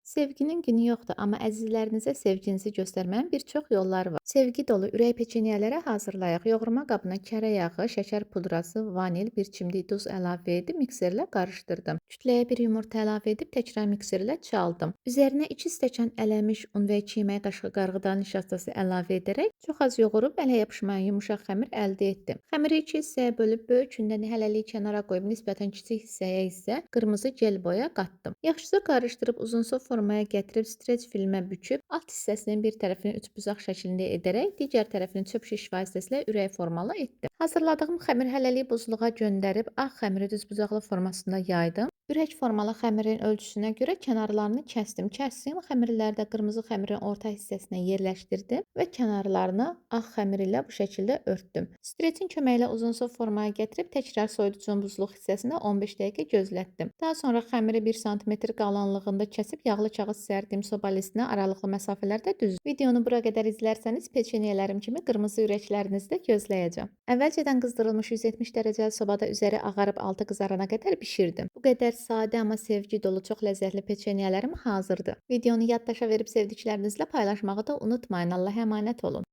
Sevginin günü yoxdur, amma əzizlərinizə sevginizi göstərməyin bir çox yolları var. Sevgi dolu ürək peçenyeləri hazırlayaq. Yoğurma qabına kərə yağı, şəkər pudrası, vanil, bir çimdik duz əlavə edib mikserlə qarışdırdım. Kütləyə bir yumurta əlavə edib təkrar mikserlə çaldım. Üzərinə 2 stəkan ələmiş un və 2 yemək qaşığı qarğıdan nişastası əlavə edərək çox az yoğurub ələ yapışmayan yumuşaq xəmir əldə etdim. Xəmiri 2 hissəyə bölüb böyükündən hələlik kənara qoyub nisbətən kiçik hissəyə isə qırmızı gel boya qatdım. Yaxşıca qarışdırıb uzunsov formaya gətirib streç filmə büküb alt hissəsinin bir tərəfini üçbucaq şəklində edərək digər tərəfini çöp şiş vasitəsilə ürək formalı etdim. Hazırladığım xəmir hələlik buzluğa göndərib ağ xəmiri düzbucaqlı formasında yaydım. Ürək formalı xəmirin ölçüsünə görə kənarlarını kəsdim. Kəsdiyim xəmirləri də qırmızı xəmirin orta hissəsinə yerləşdirdim və kənarlarını ağ xəmir ilə bu şəkildə örtdüm. Streçin köməyi ilə uzunsov formaya gətirib təkrar soyuducunun buzluq hissəsində 15 dəqiqə gözlətdim. Daha sonra xəmiri 1 sm qalınlığında kəsib yağlı kağız sərdiyim soba listinə aralıqlı məsafələrdə düzdüm. Videonu bura qədər izlərsəniz peçenyələrim kimi qırmızı ürəklərinizi də gözləyəcəm. Əvvəlcədən qızdırılmış 170 dərəcəli sobada üzəri ağarıb altı qızarana qədər bişirdim. Bu qədər sadə amma sevgi dolu çox ləzzətli peçenyələrim hazırdır. Videonu yaddaşa verib sevdiklərinizlə paylaşmağı da unutmayın. Allah'a əmanət olun.